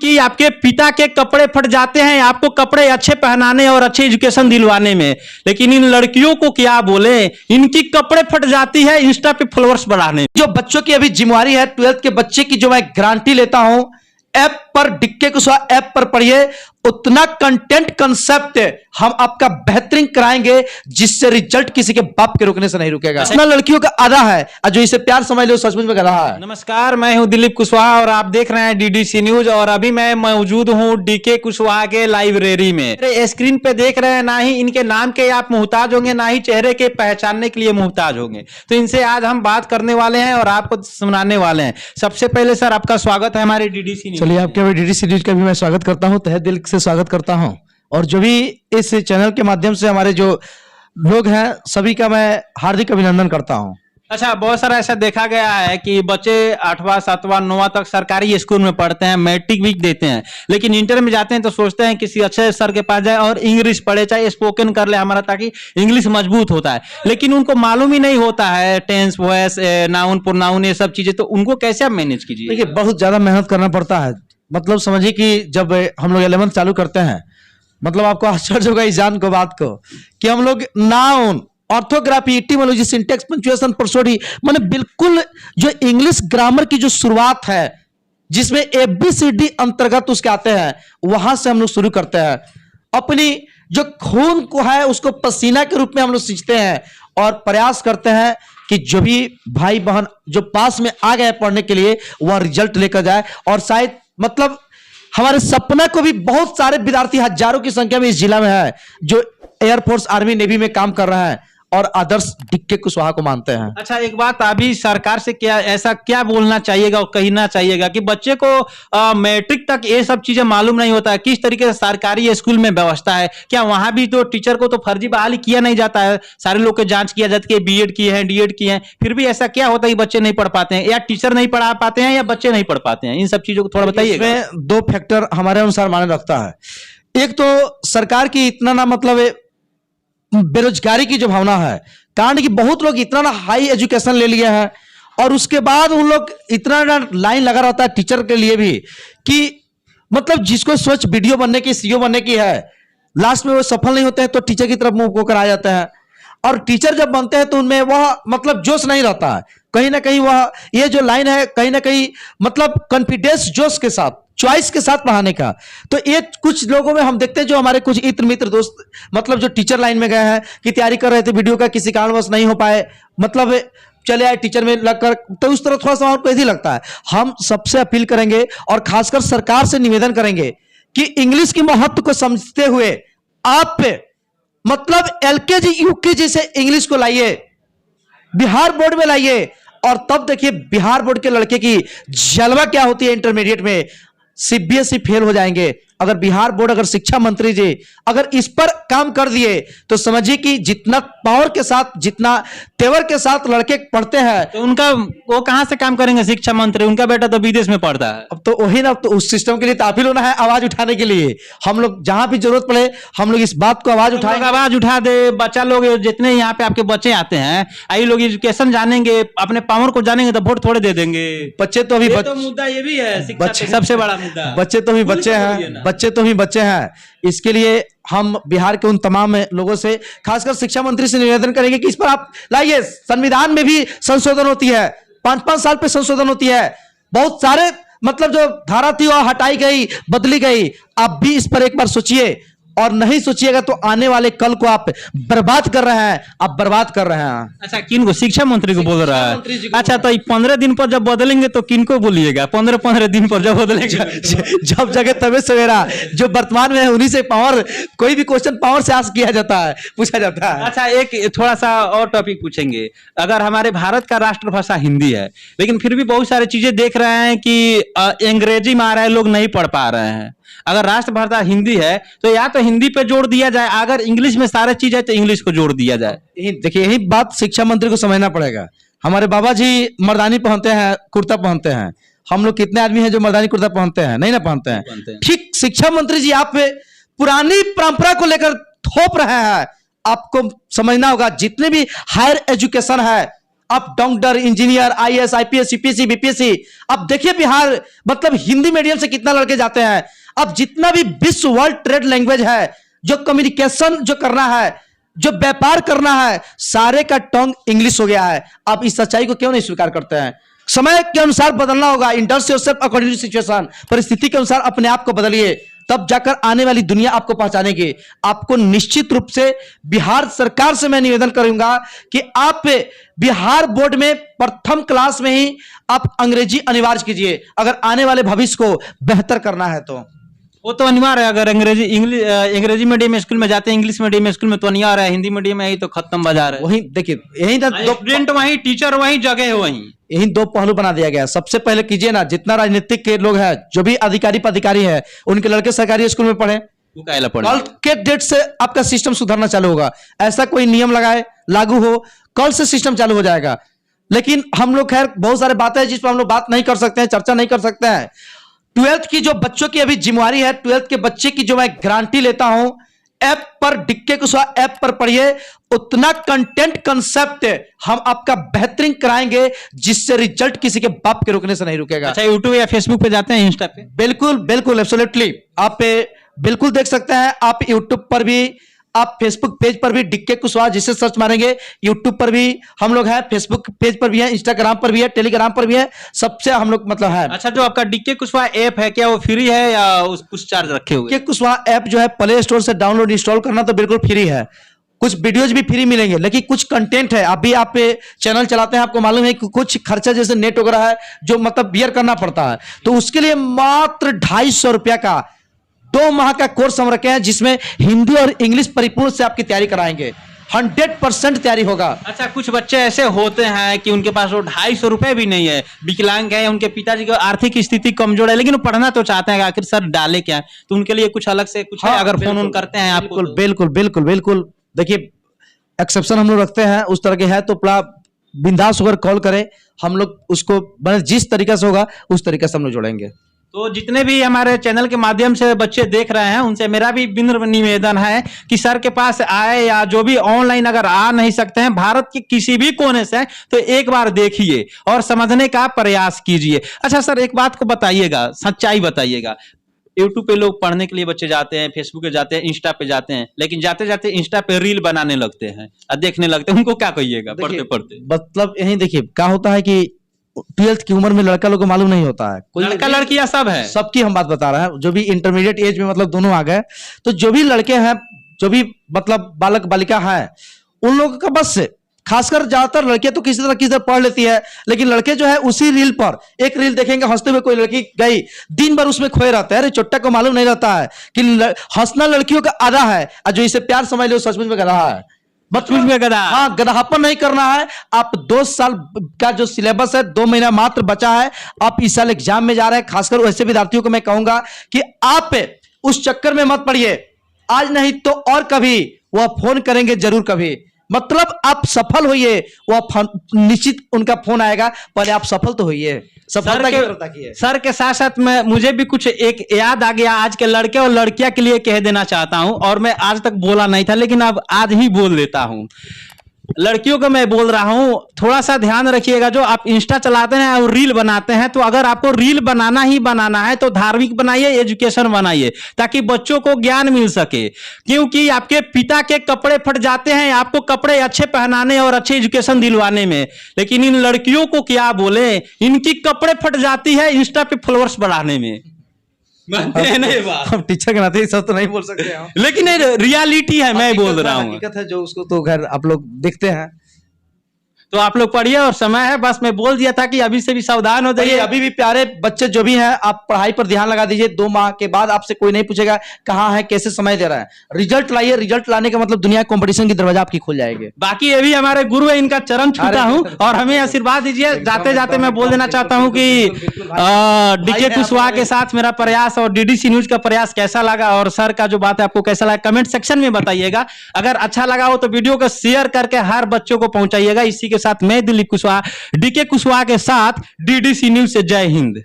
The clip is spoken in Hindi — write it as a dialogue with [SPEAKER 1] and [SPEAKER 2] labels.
[SPEAKER 1] कि आपके पिता के कपड़े फट जाते हैं आपको कपड़े अच्छे पहनाने और अच्छे एजुकेशन दिलवाने में, लेकिन इन लड़कियों को क्या बोले, इनकी कपड़े फट जाती है इंस्टा पे फॉलोअर्स बढ़ाने।
[SPEAKER 2] जो बच्चों की अभी जिम्मेवारी है 12th के बच्चे की, जो मैं गारंटी लेता हूं, ऐप पर डीके कुशवाहा ऐप पर पढ़िए, उतना कंटेंट कंसेप्ट हम आपका बेहतरीन कराएंगे जिससे रिजल्ट किसी के बाप के रुकने से नहीं रुकेगा। इतना लड़कियों का आधा है और जो इसे प्यार समझ लो सचमुच में गधा है।
[SPEAKER 1] नमस्कार, मैं हूं दिलीप कुशवाहा और आप देख रहे हैं डीडीसी न्यूज और अभी मैं मौजूद हूं डीके कुशवाहा के लाइब्रेरी में। स्क्रीन पे देख रहे हैं, ना ही इनके नाम के आप मुहताज होंगे, ना ही चेहरे के पहचानने के लिए मुहताज होंगे। तो इनसे आज हम बात करने वाले हैं और आपको सुनाने वाले हैं। सबसे पहले सर आपका स्वागत है हमारे डीडीसी न्यूज।
[SPEAKER 2] चलिए, आपके डीडीसी न्यूज का भी मैं स्वागत करता हूं, तहे दिल से स्वागत करता हूं। और जो भी इस चैनल के माध्यम से हमारे जो लोग हैं सभी का मैं हार्दिक अभिनंदन करता हूं।
[SPEAKER 1] अच्छा, बहुत सारा ऐसा देखा गया है कि बच्चे 8वां 7वां 9वां तक सरकारी स्कूल में पढ़ते हैं, मैट्रिक भी देते हैं, लेकिन इंटर में जाते हैं तो सोचते हैं किसी अच्छे सर के पास जाए और इंग्लिश पढ़े, चाहे स्पोकन कर ले हमारा, ताकि इंग्लिश मजबूत होता है। लेकिन उनको मालूम ही नहीं होता है टेंस, वॉइस, नाउन, प्रोनाउन, ये सब चीजें, तो उनको कैसे आप मैनेज कीजिए?
[SPEAKER 2] देखिए, बहुत ज्यादा मेहनत करना पड़ता है। मतलब समझिए कि जब हम लोग 11th चालू करते हैं, मतलब आपको आश्चर्य होगा इस जान को बात को कि हम लोग noun, orthography, etymology, syntax, punctuation, prosody, माने बिल्कुल जो इंग्लिश ग्रामर की जो शुरुआत है जिसमें ABCD अंतर्गत उसके आते हैं, वहां से हम लोग शुरू करते हैं। अपनी जो खून को है उसको पसीना के रूप में हम लोग सींचते हैं और प्रयास करते हैं कि जो भी भाई बहन जो पास में आ गए पढ़ने के लिए वह रिजल्ट लेकर जाए। और शायद मतलब हमारे सपना को भी बहुत सारे विद्यार्थी हजारों की संख्या में इस जिला में है जो एयरफोर्स, आर्मी, नेवी में काम कर रहे हैं और आदर्श डीके कुशवाहा को मानते हैं।
[SPEAKER 1] अच्छा, एक बात अभी सरकार से क्या ऐसा क्या बोलना चाहिएगा और कहना चाहिएगा कि बच्चे को मैट्रिक तक ये सब चीजें मालूम नहीं होता है, किस तरीके से सरकारी स्कूल में व्यवस्था है, क्या वहां भी तो टीचर को तो फर्जी बहाली किया नहीं जाता है, सारे लोग को जांच किया जाता है कि बीएड किए हैं, डीएड किए हैं, फिर भी ऐसा क्या होता है कि बच्चे नहीं पढ़ पाते हैं, या टीचर नहीं पढ़ा पाते हैं, या बच्चे नहीं पढ़ पाते हैं? इन सब चीजों को थोड़ा बताइए।
[SPEAKER 2] इसमें दो फैक्टर हमारे अनुसार माने रखता है। एक तो सरकार की इतना ना मतलब बेरोजगारी की जो भावना है, कारण कि बहुत लोग इतना ना हाई एजुकेशन ले लिए हैं और उसके बाद उन लोग इतना ना लाइन लगा रहता है टीचर के लिए भी कि मतलब जिसको सोच वीडियो बनने की, सीईओ बनने की है, लास्ट में वो सफल नहीं होते हैं तो टीचर की तरफ मुंह होकर आ जाते हैं। और टीचर जब बनते हैं तो उनमें वह मतलब जोश नहीं रहता है, कहीं ना कहीं वह ये जो लाइन है कहीं ना कहीं मतलब कॉन्फिडेंस, जोश के साथ, चॉइस के साथ पढ़ाने का। तो ये कुछ लोगों में हम देखते हैं, जो हमारे कुछ इत्र मित्र दोस्त मतलब जो टीचर लाइन में गए हैं कि तैयारी कर रहे थे, वीडियो का किसी कारणवश नहीं हो पाए, मतलब चले आए टीचर में लगकर, तो उस तरह थोड़ा सा हमको ऐसे लगता है। हम सबसे अपील करेंगे और खासकर सरकार से निवेदन करेंगे कि इंग्लिश की महत्व को समझते हुए आप मतलब LKG UKG से इंग्लिश को लाइए, बिहार बोर्ड में लाइए, और तब देखिए बिहार बोर्ड के लड़के की जलवा क्या होती है। इंटरमीडिएट में CBSE फेल हो जाएंगे। अगर बिहार बोर्ड, अगर शिक्षा मंत्री जी अगर इस पर काम कर दिए तो समझिए कि जितना पावर के साथ, जितना तेवर के साथ लड़के पढ़ते हैं,
[SPEAKER 1] तो उनका वो कहां से काम करेंगे शिक्षा मंत्री? उनका बेटा तो विदेश में पढ़ता है।
[SPEAKER 2] अब तो वही ना, तो उस सिस्टम के लिए ताफिल होना है, आवाज उठाने के लिए। हम लोग जहां भी जरूरत पड़े हम लोग इस बात को आवाज उठाएंगे,
[SPEAKER 1] आवाज उठा दे। बच्चा लोग जितने यहाँ पे आपके बच्चे आते हैं, आई लोग एजुकेशन जानेंगे, अपने पावर को जानेंगे तो वोट थोड़े दे देंगे।
[SPEAKER 2] बच्चे तो अभी
[SPEAKER 1] तो मुद्दा ये भी है, शिक्षा सबसे बड़ा मुद्दा।
[SPEAKER 2] बच्चे तो भी बच्चे हैं, बच्चे तो भी बच्चे हैं। इसके लिए हम बिहार के उन तमाम लोगों से, खासकर शिक्षा मंत्री से निवेदन करेंगे कि इस पर आप लाइए। संविधान में भी संशोधन होती है, 5-5 साल पे संशोधन होती है, बहुत सारे मतलब जो धारा थी वह हटाई गई, बदली गई। आप भी इस पर एक बार सोचिए, और नहीं सोचिएगा तो आने वाले कल को आप बर्बाद कर रहे हैं, आप बर्बाद कर रहे हैं।
[SPEAKER 1] अच्छा, किन को? शिक्षा मंत्री को बोल रहा है? अच्छा, तो 15 दिन पर जब बदलेंगे तो किन को बोलिएगा? 15-15 दिन पर जब बदलेंगे
[SPEAKER 2] जब जगह तबे सवेरा, जो वर्तमान में है उन्हीं से पावर, कोई भी क्वेश्चन पावर से आस्क किया जाता है, पूछा जाता है।
[SPEAKER 1] अच्छा, एक थोड़ा सा और टॉपिक पूछेंगे। अगर हमारे भारत का राष्ट्रभाषा हिंदी है, लेकिन फिर भी बहुत सारी चीजें देख रहे हैं कि अंग्रेजी में आ रहा है, लोग नहीं पढ़ पा रहे हैं। अगर राष्ट्रभाषा हिंदी है तो या तो हिंदी पे जोर दिया जाए, अगर इंग्लिश में सारे चीज है तो इंग्लिश को जोर दिया जाए।
[SPEAKER 2] देखिए, यही बात शिक्षा मंत्री को समझना पड़ेगा। हमारे बाबा जी मर्दानी पहनते हैं, कुर्ता पहनते हैं, हम लोग कितने आदमी हैं जो मर्दानी कुर्ता पहनते हैं? नहीं ना पहनते हैं। ठीक शिक्षा मंत्री जी आप पुरानी परंपरा को लेकर थोप रहे हैं। आपको समझना होगा जितने भी हायर एजुकेशन है आप doctor, engineer, IAS, IPS, UPSC, BPSC. अब देखिए बिहार मतलब हिंदी मीडियम से कितना लड़के जाते हैं। अब जितना भी विश्व वर्ल्ड ट्रेड लैंग्वेज है, जो कम्युनिकेशन जो करना है, जो व्यापार करना है, सारे का टंग इंग्लिश हो गया है। आप इस सच्चाई को क्यों नहीं स्वीकार करते हैं? समय के अनुसार बदलना होगा। इंडस्ट योरसेल्फ अकॉर्डिंग टू सिचुएशन। परिस्थिति के अनुसार अपने आप को बदलिए, तब जाकर आने वाली दुनिया आपको पहचानेगी। आपको निश्चित रूप से बिहार सरकार से मैं निवेदन करूंगा कि आप बिहार बोर्ड में प्रथम क्लास में ही आप अंग्रेजी अनिवार्य कीजिए, अगर आने वाले भविष्य को बेहतर करना है तो।
[SPEAKER 1] वो तो अनिवार्य है। अगर अंग्रेजी मीडियम स्कूल में जाते हैं, इंग्लिश मीडियम स्कूल में तो अनिवार्य है। हिंदी मीडियम में यही तो खत्म बाजार है।
[SPEAKER 2] वही देखिए, यही ना दो
[SPEAKER 1] स्टूडेंट वहीं, टीचर वहीं, जगह है वहीं।
[SPEAKER 2] यही दो पहलू बना दिया गया है। सबसे पहले कीजिए ना, जितना राजनीतिक के लोग हैं, जो भी अधिकारी पदाधिकारी है, उनके लड़के सरकारी स्कूल में पढ़े। कल के डेट से आपका सिस्टम सुधरना चालू होगा। ऐसा कोई नियम लगाए, लागू हो, कल से सिस्टम चालू हो जाएगा। लेकिन हम लोग खैर बहुत सारे बातें हैं जिस पर हम लोग बात नहीं कर सकते हैं, चर्चा नहीं कर सकते हैं। 12th की जो बच्चों की अभी जिम्मेवारी है, 12th के बच्चे की जो मैं गारंटी लेता हूं, ऐप पर डीके कुशवाहा ऐप पर पढ़िए। उतना कंटेंट कंसेप्ट हम आपका बेहतरीन कराएंगे जिससे रिजल्ट किसी के बाप के रुकने से नहीं रुकेगा।
[SPEAKER 1] अच्छा, यूट्यूब या फेसबुक पे जाते हैं, इंस्टा पे?
[SPEAKER 2] बिल्कुल बिल्कुल, एब्सोल्युटली आप बिल्कुल देख सकते हैं। आप यूट्यूब पर भी, आप फेसबुक पेज पर भी डीके कुशवाहा जिसे सर्च मारेंगे, यूट्यूब पर भी हम लोग हैं, फेसबुक पेज पर भी है, इंस्टाग्राम पर भी है, टेलीग्राम पर भी है, सबसे हम लोग मतलब है।
[SPEAKER 1] अच्छा, जो आपका डीके कुशवाहा ऐप है, क्या वो फ्री है या उस कुछ चार्ज रखे हुए?
[SPEAKER 2] डीके कुशवाहा ऐप जो है प्ले स्टोर से डाउनलोड इंस्टॉल करना तो बिल्कुल फ्री है। कुछ वीडियोज भी फ्री मिलेंगे, लेकिन कुछ कंटेंट है। अभी आप चैनल चलाते हैं, आपको मालूम है कि कुछ खर्चा जैसे नेट वगैरह है जो मतलब बियर करना पड़ता है, तो उसके लिए मात्र 250 रुपया का 2 माह का कोर्स हम रखे हैं, जिसमें हिंदी और इंग्लिश परिपूर्ण से आपकी तैयारी कराएंगे। 100% तैयारी होगा।
[SPEAKER 1] अच्छा, कुछ बच्चे ऐसे होते हैं कि उनके पास वो 250 रुपए भी नहीं है, विकलांग है, उनके पिताजी की आर्थिक स्थिति कमजोर है, लेकिन वो पढ़ना तो चाहते हैं। आखिर सर डाले क्या? तो उनके लिए कुछ अलग से कुछ है, अगर फोन करते हैं आपको?
[SPEAKER 2] बिल्कुल बिल्कुल बिल्कुल। देखिए, एक्सेप्शन हम लोग रखते हैं, उस तरह के है तो बड़ा बिंदास होकर कॉल करें, हम लोग उसको जिस तरीके से होगा उस तरीके से हम लोग जोड़ेंगे।
[SPEAKER 1] तो जितने भी हमारे चैनल के माध्यम से बच्चे देख रहे हैं, उनसे मेरा भी विनम्र निवेदन है कि सर के पास आए, या जो भी ऑनलाइन अगर आ नहीं सकते हैं भारत के किसी भी कोने से, तो एक बार देखिए और समझने का प्रयास कीजिए। अच्छा सर, एक बात को बताइएगा, सच्चाई बताइएगा। यूट्यूब पे लोग पढ़ने के लिए बच्चे जाते हैं, फेसबुक पे जाते हैं, इंस्टा पे जाते हैं, लेकिन जाते जाते इंस्टा पे रील बनाने लगते हैं और देखने लगते हैं। उनको क्या कहिएगा पढ़ते पढ़ते?
[SPEAKER 2] मतलब यही देखिए, क्या होता है कि 12th की उम्र में लड़का लोग को मालूम नहीं होता है, कोई
[SPEAKER 1] लड़का लड़कियां सब है,
[SPEAKER 2] सबकी हम बात बता रहे हैं। जो भी इंटरमीडिएट एज में मतलब दोनों आ गए, तो जो भी लड़के हैं, जो भी मतलब बालक बालिका है, उन लोगों का बस खासकर ज्यादातर लड़कियां तो किसी तरह पढ़ लेती है, लेकिन लड़के जो है उसी रील पर एक रील देखेंगे, हंसते हुए कोई लड़की गई, दिन भर उसमें खोए रहता है। अरे चोट्टा को मालूम नहीं रहता है कि हंसना लड़कियों का आधा है, और जो इसे प्यार समझ लो सचमुच में गधा है।
[SPEAKER 1] बचपन में गधा।
[SPEAKER 2] हाँ, गधापन नहीं करना है। आप 2 साल का जो सिलेबस है, 2 महीना मात्र बचा है, आप इस साल एग्जाम में जा रहे हैं। खासकर वैसे विद्यार्थियों को मैं कहूंगा कि आप उस चक्कर में मत पड़िए। आज नहीं तो और कभी वह फोन करेंगे जरूर कभी। मतलब आप सफल होइए, वह निश्चित उनका फोन आएगा, पहले आप सफल तो होइए।
[SPEAKER 1] सर के साथ साथ मैं मुझे भी कुछ एक याद आ गया आज के लड़के और लड़कियां के लिए कह देना चाहता हूं, और मैं आज तक बोला नहीं था, लेकिन अब आज ही बोल देता हूं। लड़कियों को मैं बोल रहा हूं, थोड़ा सा ध्यान रखिएगा। जो आप इंस्टा चलाते हैं और रील बनाते हैं, तो अगर आपको रील बनाना ही बनाना है तो धार्मिक बनाइए, एजुकेशन बनाइए, ताकि बच्चों को ज्ञान मिल सके। क्योंकि आपके पिता के कपड़े फट जाते हैं आपको कपड़े अच्छे पहनाने और अच्छे एजुकेशन दिलवाने में, लेकिन इन लड़कियों को क्या बोले, इनकी कपड़े फट जाती है इंस्टा पे फॉलोअर्स बढ़ाने में। मानते हैं नहीं बात?
[SPEAKER 2] हम टीचर के नाते सब तो नहीं बोल सकते हैं,
[SPEAKER 1] लेकिन रियलिटी है, मैं बोल रहा हूँ,
[SPEAKER 2] हकीकत है जो उसको तो खैर आप लोग देखते हैं।
[SPEAKER 1] तो आप लोग पढ़िए, और समय है, बस मैं बोल दिया था कि अभी से भी सावधान हो जाइए।
[SPEAKER 2] अभी भी प्यारे बच्चे जो भी हैं, आप पढ़ाई पर ध्यान लगा दीजिए। 2 माह के बाद आपसे कोई नहीं पूछेगा कहाँ है, कैसे समय दे रहा है। रिजल्ट लाइए, रिजल्ट लाने का मतलब दुनिया कंपटीशन की दरवाजा आपकी खुल जाएगी।
[SPEAKER 1] बाकी ये भी हमारे गुरु है, इनका चरण छूता हूँ और हमें आशीर्वाद दीजिए। जाते जाते मैं बोल देना चाहता हूँ कि डीके कुशवाहा के साथ मेरा प्रयास और डीडीसी न्यूज का प्रयास कैसा लगा, और सर का जो बात है आपको कैसा लगा, कमेंट सेक्शन में बताइएगा। अगर अच्छा लगा हो तो वीडियो को शेयर करके हर बच्चों को पहुंचाइएगा। इसी के साथ मैं दिलीप कुशवाहा, डीके कुशवाहा के साथ डीडीसी न्यूज से जय हिंद।